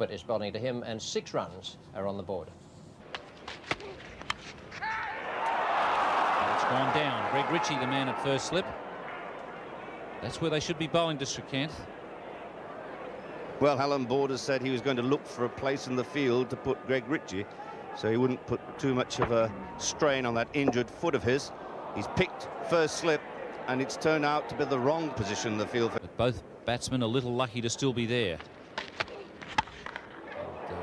but is bowling to him, and 6 runs are on the board. It's gone down. Greg Ritchie, the man at first slip. That's where they should be bowling to Srikkanth. Well, Alan Borders said he was going to look for a place in the field to put Greg Ritchie, so he wouldn't put too much of a strain on that injured foot of his. He's picked first slip, and it's turned out to be the wrong position in the field. But both batsmen a little lucky to still be there.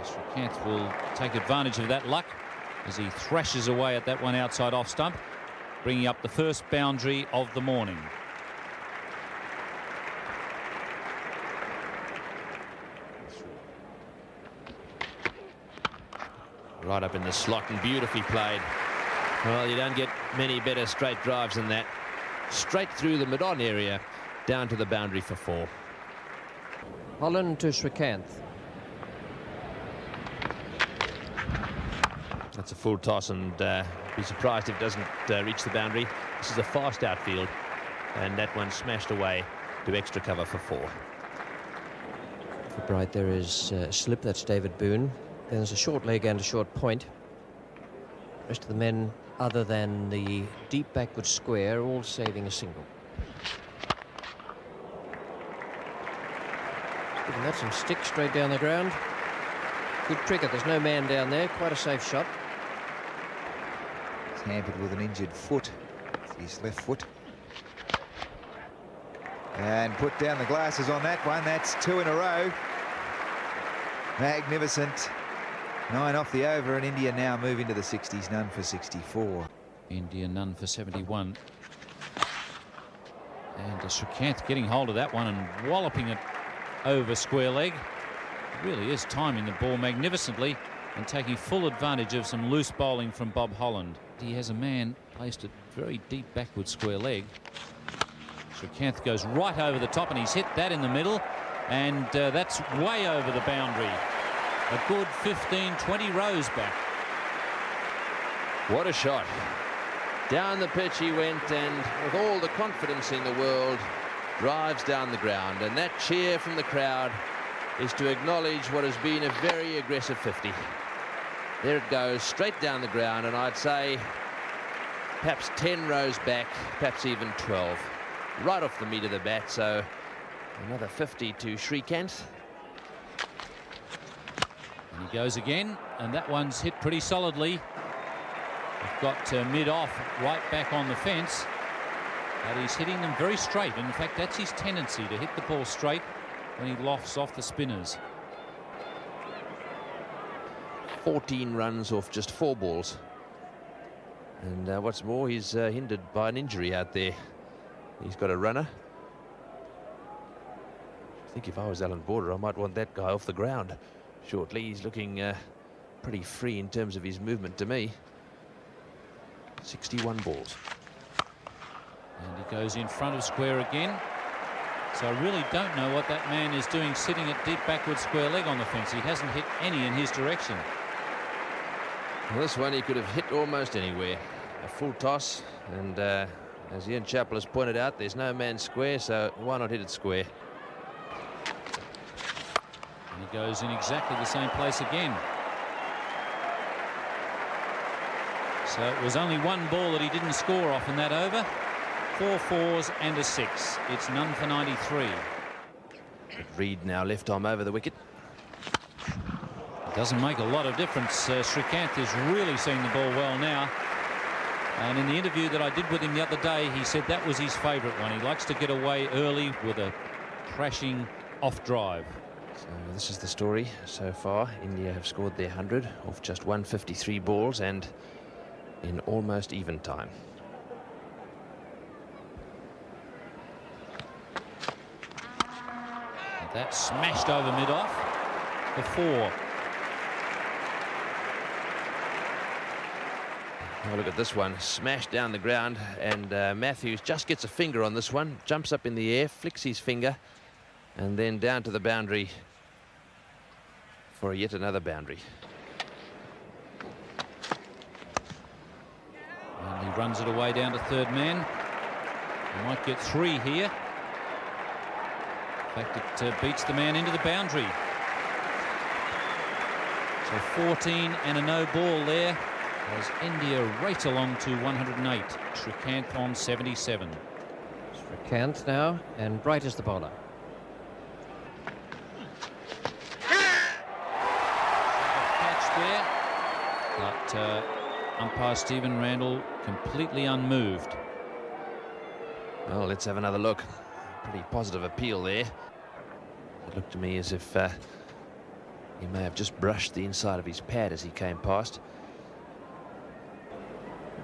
Srikkanth will take advantage of that luck as he thrashes away at that one outside off stump, bringing up the first boundary of the morning. Right up in the slot and beautifully played. Well, you don't get many better straight drives than that. Straight through the mid-on area, down to the boundary for 4. Holland to Srikkanth. That's a full toss, and be surprised if it doesn't reach the boundary. This is a fast outfield, and that one smashed away to extra cover for 4. For Bright, there is a slip. That's David Boone. Then there's a short leg and a short point. The rest of the men, other than the deep backward square, all saving a single. Giving that some stick straight down the ground. Good cricket. There's no man down there. Quite a safe shot. He's hampered with an injured foot. It's his left foot. And put down the glasses on that one. That's 2 in a row. Magnificent. 9 off the over, and India now move into the 60s, none for 64. India none for 71. And Srikkanth getting hold of that one and walloping it over square leg. Really is timing the ball magnificently and taking full advantage of some loose bowling from Bob Holland. He has a man placed at very deep backward square leg. Srikkanth goes right over the top, and he's hit that in the middle, and that's way over the boundary. A good 15-20 rows back. What a shot. Down the pitch he went, and with all the confidence in the world, drives down the ground. And that cheer from the crowd is to acknowledge what has been a very aggressive 50. There it goes, straight down the ground, and I'd say perhaps 10 rows back, perhaps even 12. Right off the meat of the bat, so another 50 to Srikkanth. And he goes again, and that one's hit pretty solidly. We've got mid-off right back on the fence, but he's hitting them very straight. And in fact, that's his tendency, to hit the ball straight when he lofts off the spinners. 14 runs off just 4 balls. And what's more, he's hindered by an injury out there. He's got a runner. I think if I was Alan Border, I might want that guy off the ground shortly. He's looking pretty free in terms of his movement to me. 61 balls. And he goes in front of square again. So I really don't know what that man is doing sitting at deep backward square leg on the fence. He hasn't hit any in his direction. Well, this one he could have hit almost anywhere. A full toss, and as Ian Chappell has pointed out, there's no man square, so why not hit it square? And he goes in exactly the same place again. So it was only 1 ball that he didn't score off in that over. 4 fours and a 6. It's none for 93. Reed now left arm over the wicket. It doesn't make a lot of difference. Srikkanth is really seeing the ball well now. And in the interview that I did with him the other day, he said that was his favourite one. He likes to get away early with a crashing off drive. So this is the story so far. India have scored their 100 off just 153 balls and in almost even time. And that smashed over mid-off for 4. Oh, look at this one, smashed down the ground, and Matthews just gets a finger on this one, jumps up in the air, flicks his finger, and then down to the boundary for yet another boundary. And he runs it away down to third man. He might get 3 here. In fact, it beats the man into the boundary. So 14 and a no ball there as India rate along to 108. Srikkanth on 77. Srikkanth now, and Bright is the bowler. Catch there, but umpire Stephen Randall completely unmoved. Well, let's have another look. Pretty positive appeal there. It looked to me as if he may have just brushed the inside of his pad as he came past.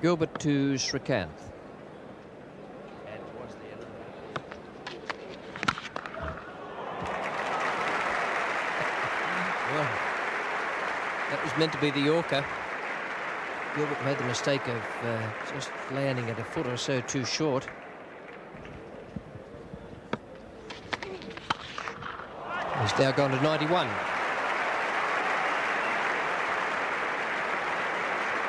Gilbert to Srikkanth. Well, that was meant to be the Yorker. Gilbert made the mistake of just landing it a foot or so too short. He's now gone to 91.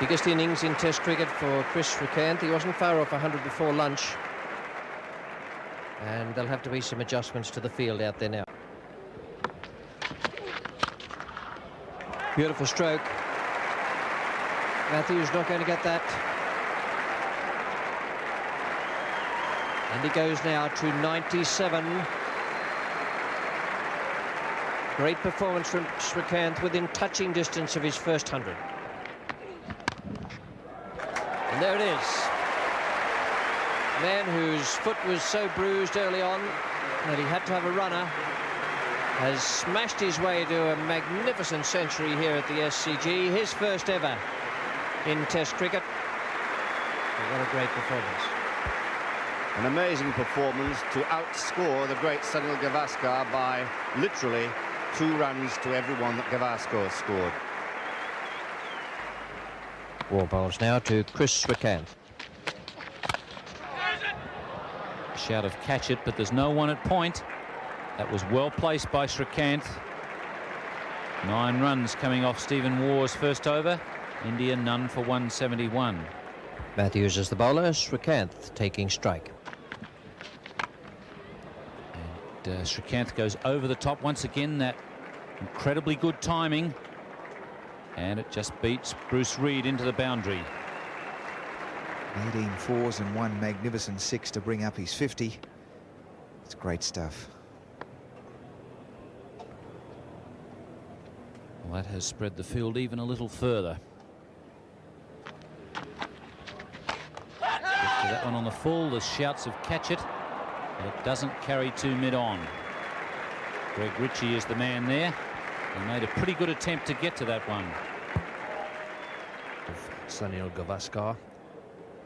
Biggest innings in Test cricket for Kris Srikkanth. He wasn't far off 100 before lunch. And there'll have to be some adjustments to the field out there now. Beautiful stroke. Matthews not going to get that. And he goes now to 97. Great performance from Srikkanth within touching distance of his first 100. And there it is. A man whose foot was so bruised early on that he had to have a runner has smashed his way to a magnificent century here at the SCG, his first ever in Test cricket. What a great performance. An amazing performance to outscore the great Sunil Gavaskar by literally 2 runs to every one that Gavaskar scored. War bowls now to Kris Srikkanth. Shout of catch it, but there's no one at point. That was well placed by Srikkanth. 9 runs coming off Stephen Waugh's first over. India none for 171. Matthews is the bowler, Srikkanth taking strike. And Srikkanth goes over the top once again. That incredibly good timing. And it just beats Bruce Reid into the boundary. 18 fours and 1 magnificent 6 to bring up his 50. It's great stuff. Well, that has spread the field even a little further. Gets to that one on the full. There's shouts of catch it, but it doesn't carry to mid-on. Greg Ritchie is the man there. He made a pretty good attempt to get to that one. Sunil Gavaskar,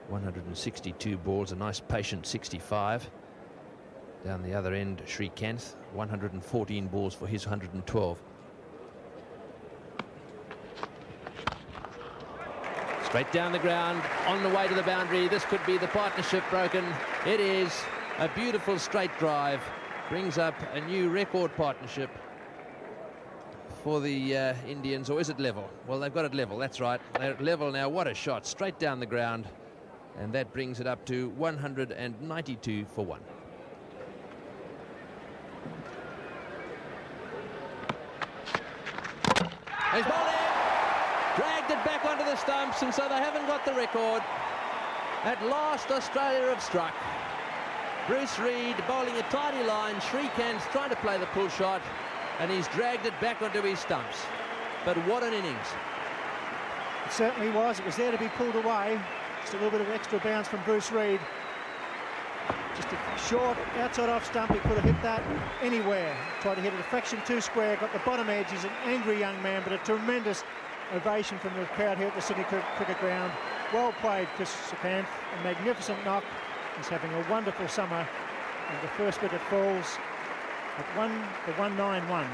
162 balls, a nice patient 65. Down the other end, Srikkanth, 114 balls for his 112. Straight down the ground, on the way to the boundary. This could be the partnership broken. It is a beautiful straight drive. Brings up a new record partnership for the Indians. Or is it level? Well, they've got it level, that's right. They're at level now. What a shot, straight down the ground. And that brings it up to 192 for 1. He's bowled in, dragged it back onto the stumps, and so they haven't got the record. At last, Australia have struck. Bruce Reid bowling a tidy line. Srikkanth trying to play the pull shot, and he's dragged it back onto his stumps. But what an innings. It certainly was. It was there to be pulled away. Just a little bit of extra bounce from Bruce Reid. Just a short outside off stump. He could have hit that anywhere. Tried to hit it a fraction too square. Got the bottom edge. He's an angry young man, but a tremendous ovation from the crowd here at the Sydney Cricket Ground. Well played, Kris Srikkanth. A magnificent knock. He's having a wonderful summer. And the first wicket falls at 1-191.